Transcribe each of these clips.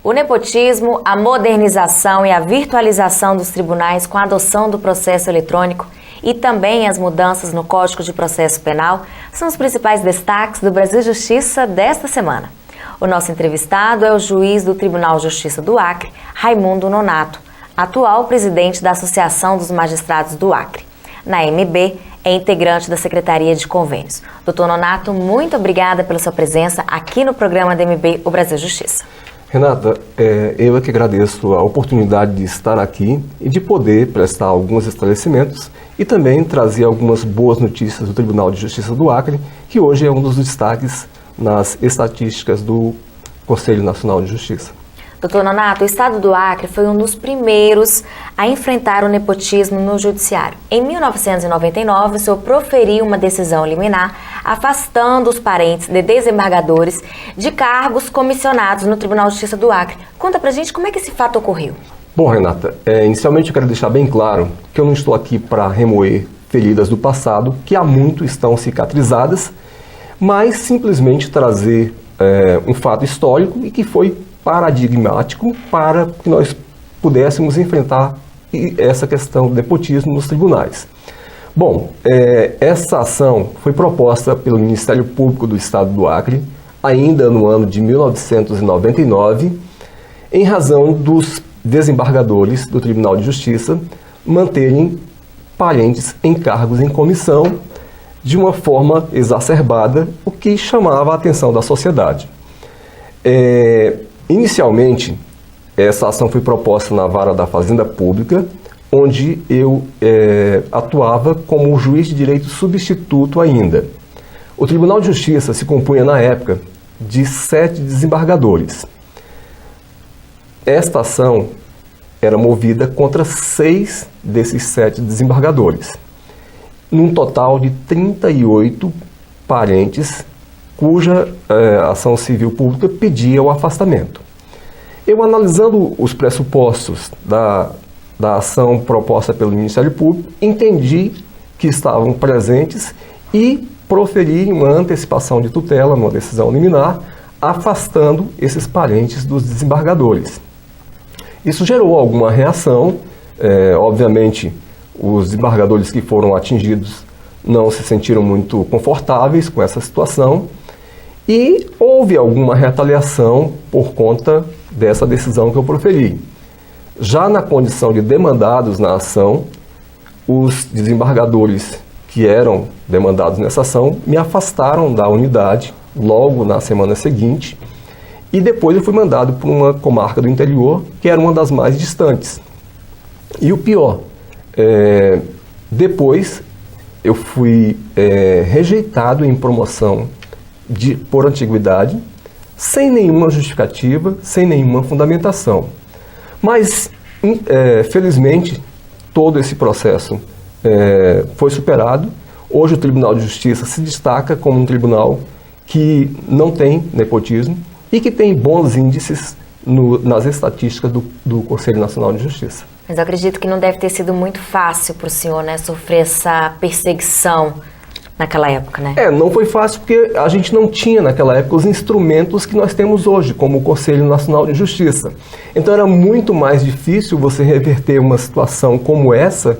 O nepotismo, a modernização e a virtualização dos tribunais com a adoção do processo eletrônico e também as mudanças no Código de Processo Penal são os principais destaques do Brasil Justiça desta semana. O nosso entrevistado é o juiz do Tribunal de Justiça do Acre, Raimundo Nonato, atual presidente da Associação dos Magistrados do Acre. Na MB, é integrante da Secretaria de Convênios. Doutor Nonato, muito obrigada pela sua presença aqui no programa da MB, o Brasil Justiça. Renata, eu é que agradeço a oportunidade de estar aqui e de poder prestar alguns esclarecimentos e também trazer algumas boas notícias do Tribunal de Justiça do Acre, que hoje é um dos destaques nas estatísticas do Conselho Nacional de Justiça. Doutor Nonato, o Estado do Acre foi um dos primeiros a enfrentar o nepotismo no Judiciário. Em 1999, o senhor proferiu uma decisão liminar afastando os parentes de desembargadores de cargos comissionados no Tribunal de Justiça do Acre. Conta pra gente como é que esse fato ocorreu. Bom, Renata, inicialmente eu quero deixar bem claro que eu não estou aqui para remoer feridas do passado, que há muito estão cicatrizadas, mas simplesmente trazer um fato histórico e que foi paradigmático para que nós pudéssemos enfrentar essa questão do nepotismo nos tribunais. Bom, essa ação foi proposta pelo Ministério Público do Estado do Acre, ainda no ano de 1999, em razão dos desembargadores do Tribunal de Justiça manterem parentes em cargos em comissão de uma forma exacerbada, o que chamava a atenção da sociedade. Inicialmente, essa ação foi proposta na Vara da Fazenda Pública, onde eu atuava como juiz de direito substituto ainda. O Tribunal de Justiça se compunha na época de 7 desembargadores. Esta ação era movida contra 6 desses 7 desembargadores, num total de 38 parentes cuja ação civil pública pedia o afastamento. Eu, analisando os pressupostos da ação proposta pelo Ministério Público, entendi que estavam presentes e proferi uma antecipação de tutela, numa decisão liminar, afastando esses parentes dos desembargadores. Isso gerou alguma reação, obviamente os desembargadores que foram atingidos não se sentiram muito confortáveis com essa situação e houve alguma retaliação por conta dessa decisão que eu proferi. Já na condição de demandados na ação, os desembargadores que eram demandados nessa ação me afastaram da unidade logo na semana seguinte e depois eu fui mandado para uma comarca do interior que era uma das mais distantes. E o pior, depois eu fui rejeitado em promoção por antiguidade, sem nenhuma justificativa, sem nenhuma fundamentação. Mas, felizmente, todo esse processo foi superado. Hoje o Tribunal de Justiça se destaca como um tribunal que não tem nepotismo e que tem bons índices nas estatísticas do Conselho Nacional de Justiça. Mas eu acredito que não deve ter sido muito fácil para o senhor, né, sofrer essa perseguição naquela época, né? Não foi fácil porque a gente não tinha naquela época os instrumentos que nós temos hoje, como o Conselho Nacional de Justiça. Então era muito mais difícil você reverter uma situação como essa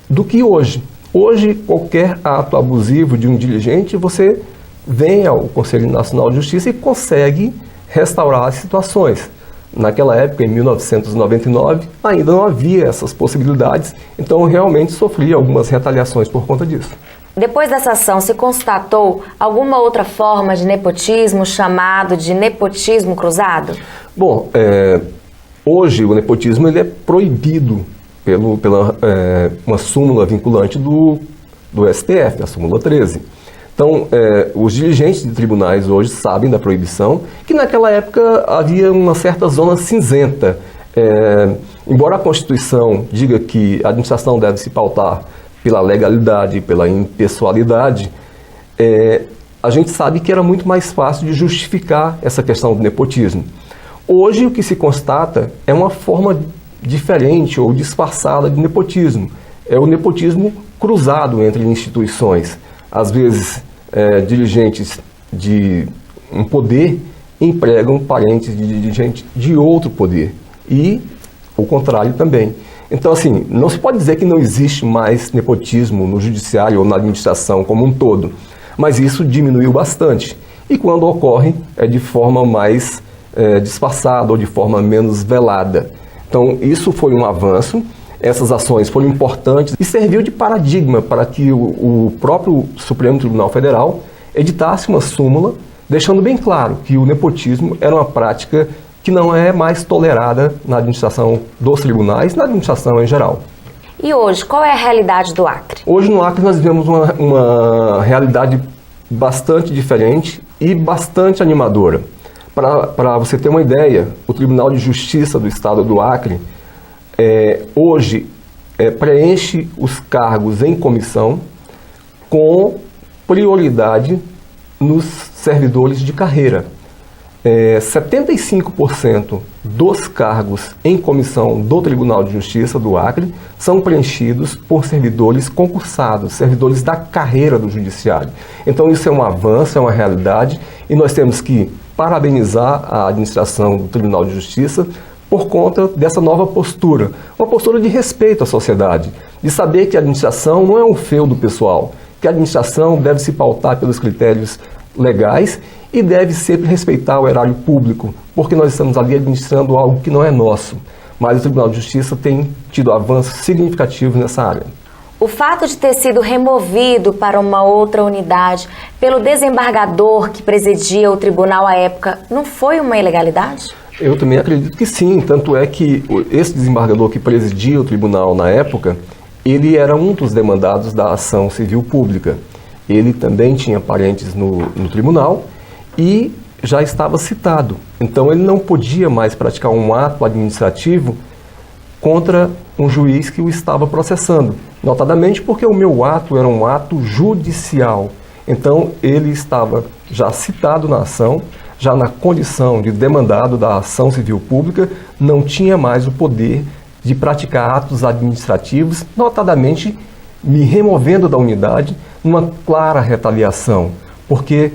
do que hoje. Hoje, qualquer ato abusivo de um dirigente, você vem ao Conselho Nacional de Justiça e consegue restaurar as situações. Naquela época, em 1999, ainda não havia essas possibilidades, então eu realmente sofri algumas retaliações por conta disso. Depois dessa ação, se constatou alguma outra forma de nepotismo chamado de nepotismo cruzado? Bom, hoje o nepotismo ele é proibido pela uma súmula vinculante do STF, a súmula 13. Então, os dirigentes de tribunais hoje sabem da proibição, que naquela época havia uma certa zona cinzenta. Embora a Constituição diga que a administração deve se pautar pela legalidade, pela impessoalidade, a gente sabe que era muito mais fácil de justificar essa questão do nepotismo. Hoje o que se constata é uma forma diferente ou disfarçada de nepotismo. É o nepotismo cruzado entre instituições. Às vezes, dirigentes de um poder empregam parentes de gente de outro poder. E o contrário também. Então, assim, não se pode dizer que não existe mais nepotismo no judiciário ou na administração como um todo, mas isso diminuiu bastante. E quando ocorre, é de forma mais disfarçada ou de forma menos velada. Então, isso foi um avanço, essas ações foram importantes e serviu de paradigma para que o próprio Supremo Tribunal Federal editasse uma súmula, deixando bem claro que o nepotismo era uma prática que não é mais tolerada na administração dos tribunais, na administração em geral. E hoje, qual é a realidade do Acre? Hoje no Acre nós vivemos uma realidade bastante diferente e bastante animadora. Para você ter uma ideia, o Tribunal de Justiça do Estado do Acre hoje preenche os cargos em comissão com prioridade nos servidores de carreira. 75% dos cargos em comissão do Tribunal de Justiça do Acre são preenchidos por servidores concursados, servidores da carreira do Judiciário. Então isso é um avanço, é uma realidade e nós temos que parabenizar a administração do Tribunal de Justiça por conta dessa nova postura, uma postura de respeito à sociedade, de saber que a administração não é um feudo pessoal, que a administração deve se pautar pelos critérios legais e deve sempre respeitar o erário público, porque nós estamos ali administrando algo que não é nosso. Mas o Tribunal de Justiça tem tido avanços significativos nessa área. O fato de ter sido removido para uma outra unidade pelo desembargador que presidia o tribunal à época não foi uma ilegalidade? Eu também acredito que sim, tanto é que esse desembargador que presidia o tribunal na época, ele era um dos demandados da ação civil pública. Ele também tinha parentes no tribunal e já estava citado. Então ele não podia mais praticar um ato administrativo contra um juiz que o estava processando. Notadamente porque o meu ato era um ato judicial. Então ele estava já citado na ação, já na condição de demandado da ação civil pública, não tinha mais o poder de praticar atos administrativos, notadamente me removendo da unidade numa clara retaliação, porque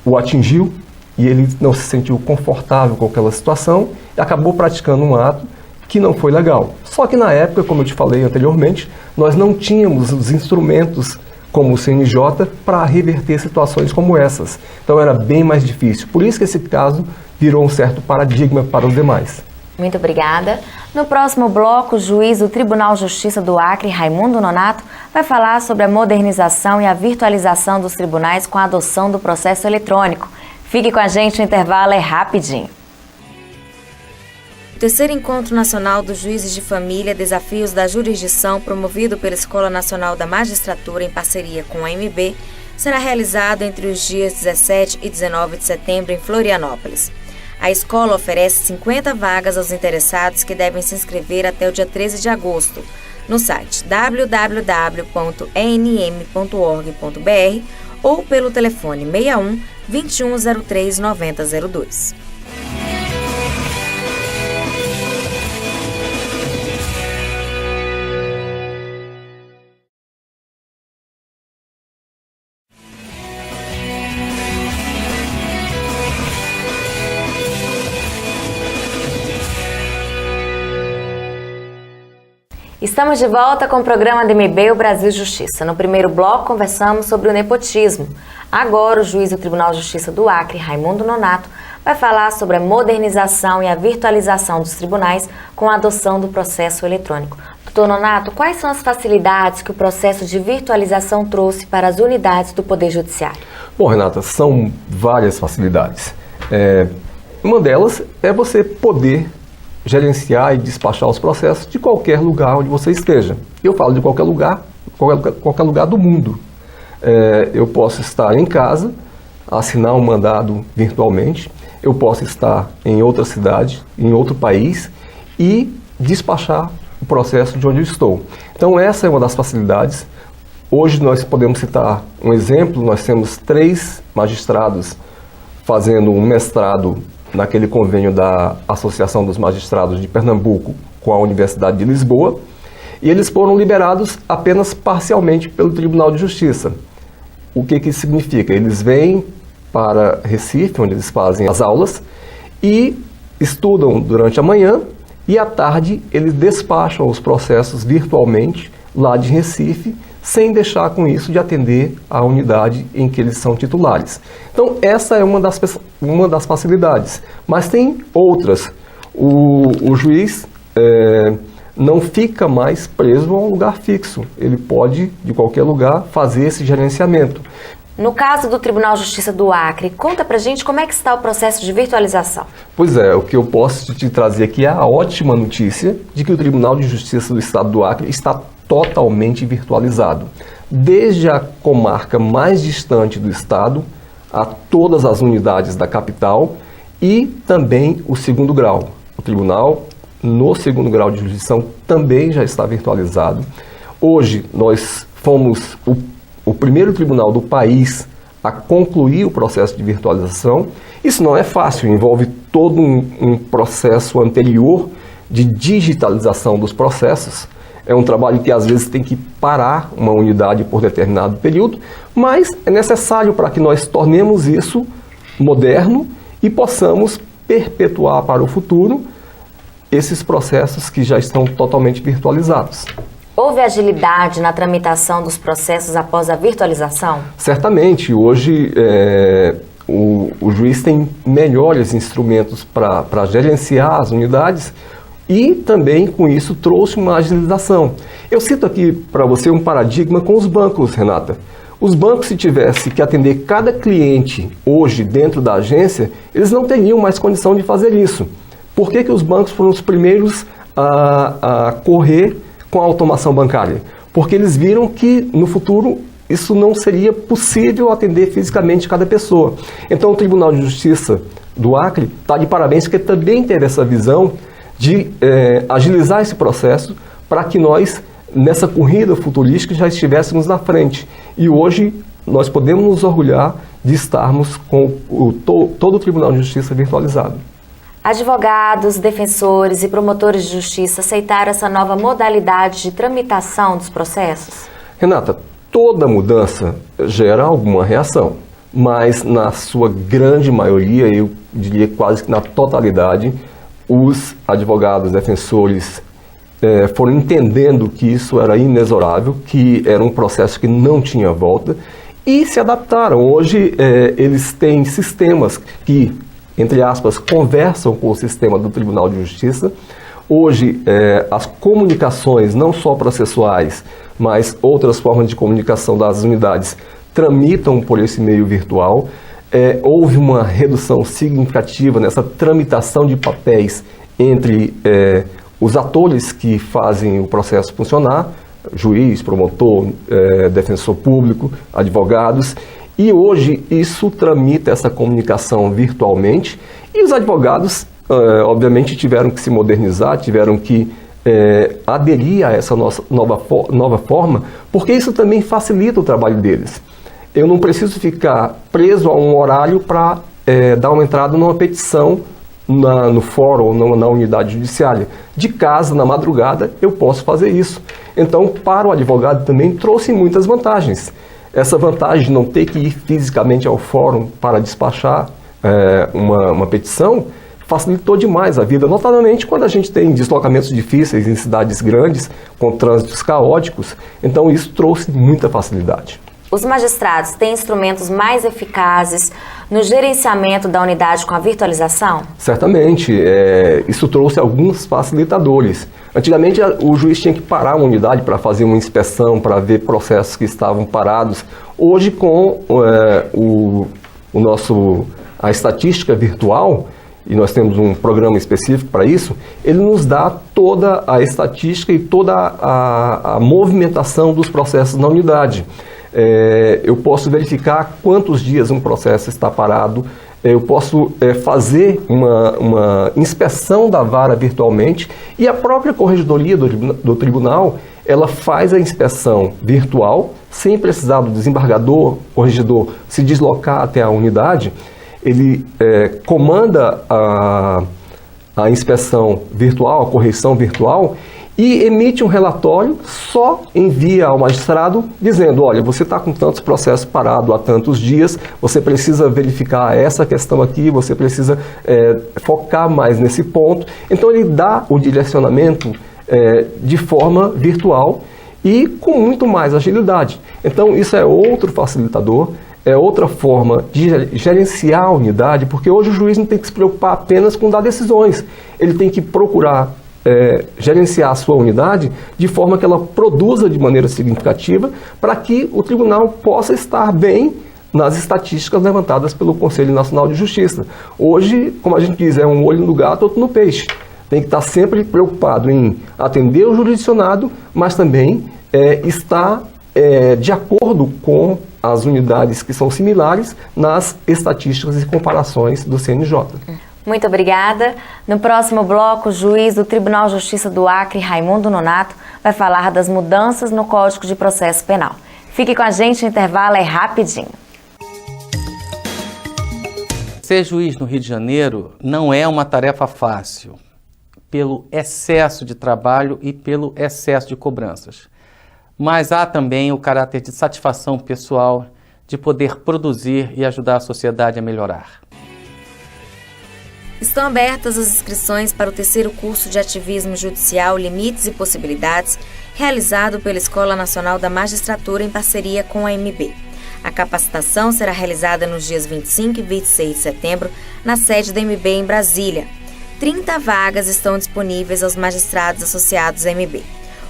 o atingiu e ele não se sentiu confortável com aquela situação e acabou praticando um ato que não foi legal. Só que na época, como eu te falei anteriormente, nós não tínhamos os instrumentos como o CNJ para reverter situações como essas. Então era bem mais difícil. Por isso que esse caso virou um certo paradigma para os demais. Muito obrigada. No próximo bloco, o juiz do Tribunal de Justiça do Acre, Raimundo Nonato, vai falar sobre a modernização e a virtualização dos tribunais com a adoção do processo eletrônico. Fique com a gente, o intervalo é rapidinho. O terceiro Encontro Nacional dos Juízes de Família, Desafios da Jurisdição, promovido pela Escola Nacional da Magistratura em parceria com a AMB, será realizado entre os dias 17 e 19 de setembro em Florianópolis. A escola oferece 50 vagas aos interessados que devem se inscrever até o dia 13 de agosto no site www.enm.org.br ou pelo telefone 61 2103 9002. Estamos de volta com o programa DMB, o Brasil Justiça. No primeiro bloco, conversamos sobre o nepotismo. Agora, o juiz do Tribunal de Justiça do Acre, Raimundo Nonato, vai falar sobre a modernização e a virtualização dos tribunais com a adoção do processo eletrônico. Doutor Nonato, quais são as facilidades que o processo de virtualização trouxe para as unidades do Poder Judiciário? Bom, Renata, são várias facilidades. Uma delas é você poder gerenciar e despachar os processos de qualquer lugar onde você esteja. Eu falo de qualquer lugar do mundo. Eu posso estar em casa, assinar um mandado virtualmente, eu posso estar em outra cidade, em outro país e despachar o processo de onde eu estou. Então essa é uma das facilidades. Hoje nós podemos citar um exemplo, nós temos 3 magistrados fazendo um mestrado naquele convênio da Associação dos Magistrados de Pernambuco com a Universidade de Lisboa, e eles foram liberados apenas parcialmente pelo Tribunal de Justiça. O que isso significa? Eles vêm para Recife, onde eles fazem as aulas, e estudam durante a manhã e à tarde eles despacham os processos virtualmente lá de Recife, sem deixar com isso de atender a unidade em que eles são titulares. Então essa é uma das facilidades, mas tem outras. O juiz não fica mais preso a um lugar fixo, ele pode de qualquer lugar fazer esse gerenciamento. No caso do Tribunal de Justiça do Acre, conta pra gente como é que está o processo de virtualização. Pois é, o que eu posso te trazer aqui é a ótima notícia de que o Tribunal de Justiça do Estado do Acre está totalmente virtualizado. Desde a comarca mais distante do Estado, a todas as unidades da capital e também o segundo grau. O Tribunal, no segundo grau de jurisdição, também já está virtualizado. Hoje, nós fomos o primeiro tribunal do país a concluir o processo de virtualização. Isso não é fácil, envolve todo um processo anterior de digitalização dos processos. É um trabalho que às vezes tem que parar uma unidade por determinado período, mas é necessário para que nós tornemos isso moderno e possamos perpetuar para o futuro esses processos que já estão totalmente virtualizados. Houve agilidade na tramitação dos processos após a virtualização? Certamente, hoje o juiz tem melhores instrumentos para gerenciar as unidades e também com isso trouxe uma agilização. Eu cito aqui para você um paradigma com os bancos, Renata. Os bancos, se tivesse que atender cada cliente hoje dentro da agência, eles não teriam mais condição de fazer isso. Por que os bancos foram os primeiros a correr com a automação bancária? Porque eles viram que no futuro isso não seria possível atender fisicamente cada pessoa. Então o Tribunal de Justiça do Acre está de parabéns porque também teve essa visão de agilizar esse processo para que nós, nessa corrida futurística, já estivéssemos na frente. E hoje nós podemos nos orgulhar de estarmos com todo o Tribunal de Justiça virtualizado. Advogados, defensores e promotores de justiça aceitaram essa nova modalidade de tramitação dos processos? Renata, toda mudança gera alguma reação, mas na sua grande maioria, eu diria quase que na totalidade, os advogados, defensores foram entendendo que isso era inexorável, que era um processo que não tinha volta e se adaptaram. Hoje eles têm sistemas que, entre aspas, conversam com o sistema do Tribunal de Justiça. Hoje, as comunicações, não só processuais, mas outras formas de comunicação das unidades, tramitam por esse meio virtual. Houve uma redução significativa nessa tramitação de papéis entre os atores que fazem o processo funcionar, juiz, promotor, defensor público, advogados. E hoje isso tramita essa comunicação virtualmente e os advogados, obviamente, tiveram que se modernizar, tiveram que aderir a essa nossa nova forma, porque isso também facilita o trabalho deles. Eu não preciso ficar preso a um horário para dar uma entrada numa petição no fórum, na unidade judiciária. De casa, na madrugada, eu posso fazer isso. Então, para o advogado também trouxe muitas vantagens. Essa vantagem de não ter que ir fisicamente ao fórum para despachar uma petição facilitou demais a vida, notadamente quando a gente tem deslocamentos difíceis em cidades grandes, com trânsitos caóticos. Então isso trouxe muita facilidade. Os magistrados têm instrumentos mais eficazes no gerenciamento da unidade com a virtualização? Certamente, isso trouxe alguns facilitadores. Antigamente o juiz tinha que parar uma unidade para fazer uma inspeção, para ver processos que estavam parados. Hoje, com a estatística virtual, e nós temos um programa específico para isso, ele nos dá toda a estatística e toda a movimentação dos processos na unidade. Eu posso verificar quantos dias um processo está parado, eu posso fazer uma inspeção da vara virtualmente e a própria corregedoria do tribunal, ela faz a inspeção virtual sem precisar do desembargador, corregedor, se deslocar até a unidade. Ele comanda a inspeção virtual, a correção virtual, e emite um relatório, só envia ao magistrado dizendo, olha, você está com tantos processos parados há tantos dias, você precisa verificar essa questão aqui, você precisa focar mais nesse ponto. Então ele dá o direcionamento de forma virtual e com muito mais agilidade. Então isso é outro facilitador, é outra forma de gerenciar a unidade, porque hoje o juiz não tem que se preocupar apenas com dar decisões, ele tem que procurar gerenciar a sua unidade de forma que ela produza de maneira significativa para que o tribunal possa estar bem nas estatísticas levantadas pelo Conselho Nacional de Justiça. Hoje, como a gente diz, é um olho no gato, outro no peixe. Tem que estar sempre preocupado em atender o jurisdicionado, mas também estar de acordo com as unidades que são similares nas estatísticas e comparações do CNJ. Muito obrigada. No próximo bloco, o juiz do Tribunal de Justiça do Acre, Raimundo Nonato, vai falar das mudanças no Código de Processo Penal. Fique com a gente, o intervalo é rapidinho. Ser juiz no Rio de Janeiro não é uma tarefa fácil, pelo excesso de trabalho e pelo excesso de cobranças. Mas há também o caráter de satisfação pessoal, de poder produzir e ajudar a sociedade a melhorar. Estão abertas as inscrições para o terceiro curso de Ativismo Judicial, Limites e Possibilidades, realizado pela Escola Nacional da Magistratura em parceria com a MB. A capacitação será realizada nos dias 25 e 26 de setembro, na sede da MB em Brasília. 30 vagas estão disponíveis aos magistrados associados à MB.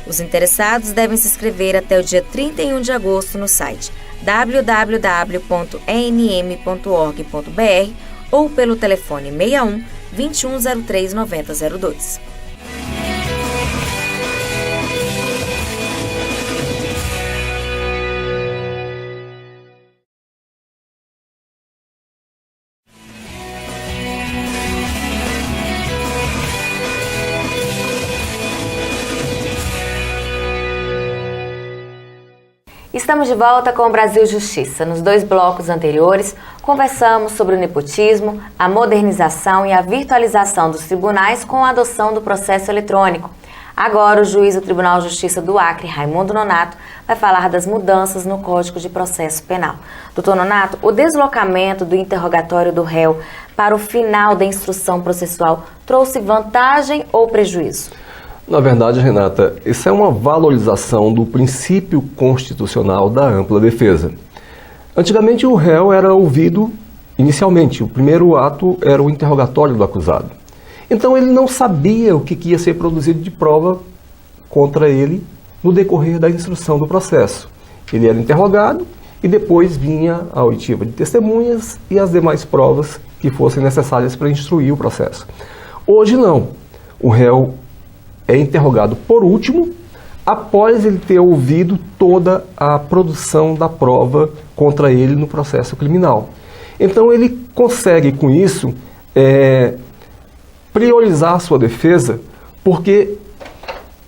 Os interessados devem se inscrever até o dia 31 de agosto no site www.enm.org.br ou pelo telefone 61 2103 9002. Estamos de volta com o Brasil Justiça. Nos 2 blocos anteriores, conversamos sobre o nepotismo, a modernização e a virtualização dos tribunais com a adoção do processo eletrônico. Agora, o juiz do Tribunal de Justiça do Acre, Raimundo Nonato, vai falar das mudanças no Código de Processo Penal. Doutor Nonato, o deslocamento do interrogatório do réu para o final da instrução processual trouxe vantagem ou prejuízo? Na verdade, Renata, isso é uma valorização do princípio constitucional da ampla defesa. Antigamente, o réu era ouvido inicialmente. O primeiro ato era o interrogatório do acusado. Então, ele não sabia o que ia ser produzido de prova contra ele no decorrer da instrução do processo. Ele era interrogado e depois vinha a oitiva de testemunhas e as demais provas que fossem necessárias para instruir o processo. Hoje, não. O réu é interrogado por último, após ele ter ouvido toda a produção da prova contra ele no processo criminal. Então ele consegue com isso priorizar a sua defesa, porque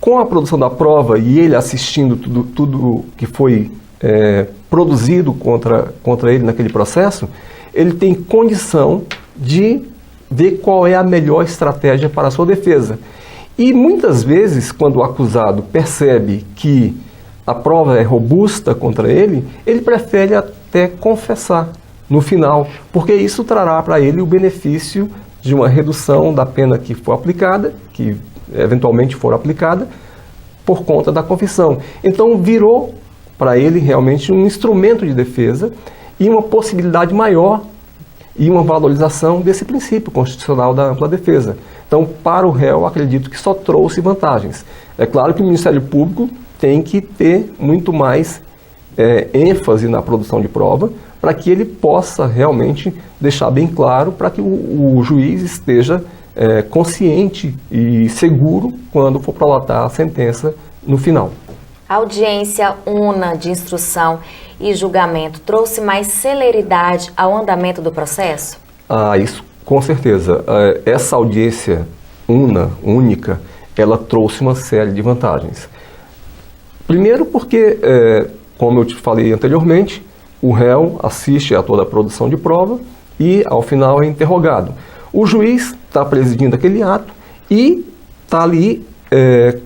com a produção da prova e ele assistindo tudo que foi produzido contra ele naquele processo, ele tem condição de ver qual é a melhor estratégia para a sua defesa. E muitas vezes, quando o acusado percebe que a prova é robusta contra ele, ele prefere até confessar no final, porque isso trará para ele o benefício de uma redução da pena que for aplicada, que eventualmente for aplicada, por conta da confissão. Então virou para ele realmente um instrumento de defesa e uma possibilidade maior e uma valorização desse princípio constitucional da ampla defesa. Então, para o réu, acredito que só trouxe vantagens. É claro que o Ministério Público tem que ter muito mais ênfase na produção de prova, para que ele possa realmente deixar bem claro, para que o juiz esteja consciente e seguro quando for prolatar a sentença no final. A audiência una de instrução e julgamento trouxe mais celeridade ao andamento do processo? Isso com certeza. Essa audiência única, ela trouxe uma série de vantagens. Primeiro porque, como eu te falei anteriormente, o réu assiste a toda a produção de prova e, ao final, é interrogado. O juiz está presidindo aquele ato e está ali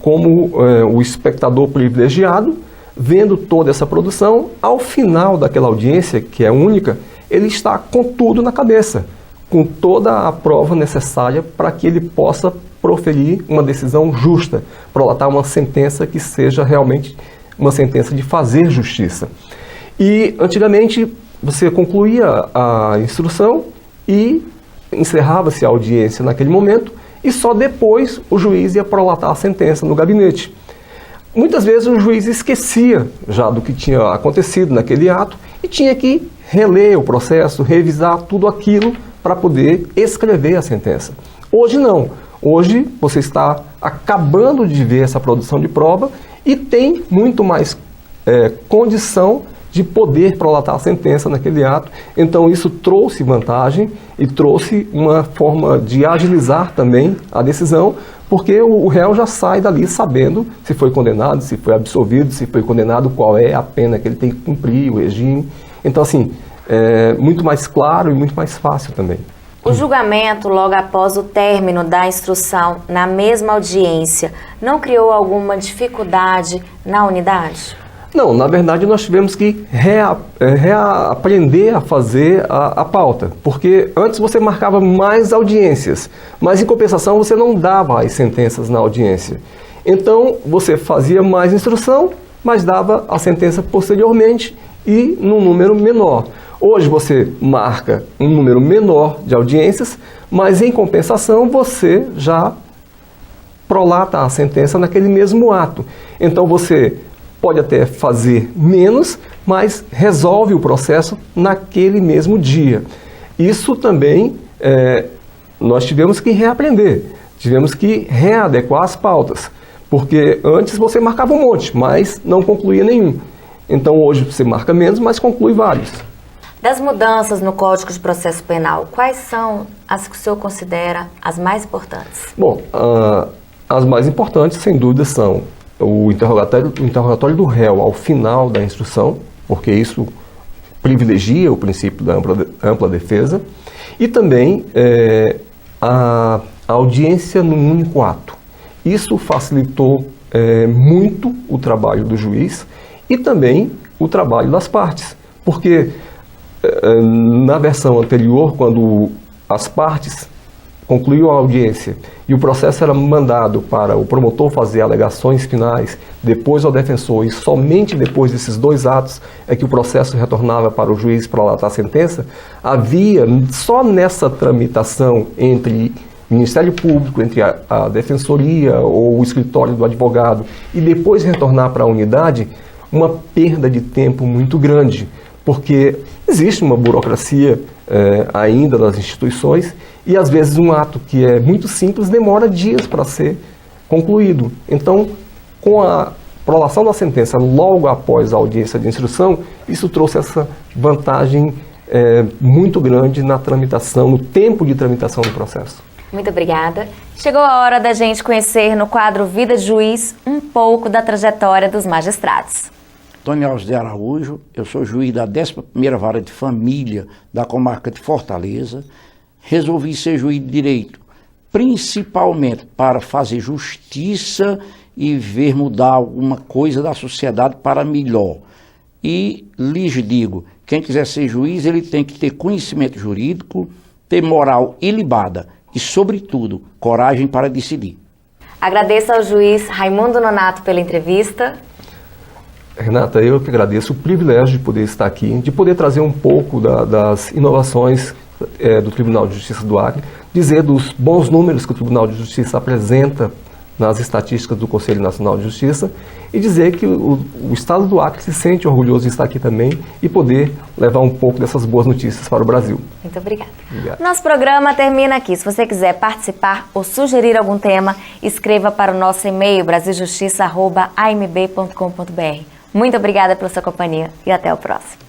como o espectador privilegiado, vendo toda essa produção, ao final daquela audiência, que é única, ele está com tudo na cabeça, com toda a prova necessária para que ele possa proferir uma decisão justa, prolatar uma sentença que seja realmente uma sentença de fazer justiça. E antigamente você concluía a instrução e encerrava-se a audiência naquele momento e só depois o juiz ia prolatar a sentença no gabinete. Muitas vezes o juiz esquecia já do que tinha acontecido naquele ato e tinha que reler o processo, revisar tudo aquilo para poder escrever a sentença. Hoje não. Hoje você está acabando de ver essa produção de prova e tem muito mais condição de poder prolatar a sentença naquele ato. Então isso trouxe vantagem e trouxe uma forma de agilizar também a decisão, porque o réu já sai dali sabendo se foi condenado, se foi absolvido, se foi condenado, qual é a pena que ele tem que cumprir, o regime. Então assim, é muito mais claro e muito mais fácil também. O julgamento logo após o término da instrução na mesma audiência não criou alguma dificuldade na unidade? Não, na verdade nós tivemos que reaprender a fazer a pauta, porque antes você marcava mais audiências, mas em compensação você não dava as sentenças na audiência. Então você fazia mais instrução, mas dava a sentença posteriormente e num número menor. Hoje você marca um número menor de audiências, mas em compensação você já prolata a sentença naquele mesmo ato. Então você pode até fazer menos, mas resolve o processo naquele mesmo dia. Isso também nós tivemos que reaprender, tivemos que readequar as pautas, porque antes você marcava um monte, mas não concluía nenhum. Então hoje você marca menos, mas conclui vários. Das mudanças no Código de Processo Penal, quais são as que o senhor considera as mais importantes? Bom, as mais importantes, sem dúvida, são o interrogatório do réu ao final da instrução, porque isso privilegia o princípio da ampla defesa, e também a audiência num único ato. Isso facilitou muito o trabalho do juiz e também o trabalho das partes, porque na versão anterior, quando as partes concluíam a audiência e o processo era mandado para o promotor fazer alegações finais, depois ao defensor, e somente depois desses dois atos é que o processo retornava para o juiz para prolatar a sentença, havia só nessa tramitação entre o Ministério Público, entre a Defensoria ou o escritório do advogado e depois retornar para a unidade, uma perda de tempo muito grande, porque existe uma burocracia ainda nas instituições e às vezes um ato que é muito simples demora dias para ser concluído. Então, com a prolação da sentença logo após a audiência de instrução, isso trouxe essa vantagem muito grande na tramitação, no tempo de tramitação do processo. Muito obrigada. Chegou a hora da gente conhecer no quadro Vida de Juiz um pouco da trajetória dos magistrados. Antônio Alves de Araújo, eu sou juiz da 11ª Vara de Família da comarca de Fortaleza. Resolvi ser juiz de direito, principalmente para fazer justiça e ver mudar alguma coisa da sociedade para melhor. E lhes digo, quem quiser ser juiz, ele tem que ter conhecimento jurídico, ter moral ilibada e, sobretudo, coragem para decidir. Agradeço ao juiz Raimundo Nonato pela entrevista. Renata, eu que agradeço o privilégio de poder estar aqui, de poder trazer um pouco das inovações do Tribunal de Justiça do Acre, dizer dos bons números que o Tribunal de Justiça apresenta nas estatísticas do Conselho Nacional de Justiça e dizer que o Estado do Acre se sente orgulhoso de estar aqui também e poder levar um pouco dessas boas notícias para o Brasil. Muito obrigada. Nosso programa termina aqui. Se você quiser participar ou sugerir algum tema, escreva para o nosso e-mail brasiljustiça@amb.com.br. Muito obrigada pela sua companhia e até o próximo.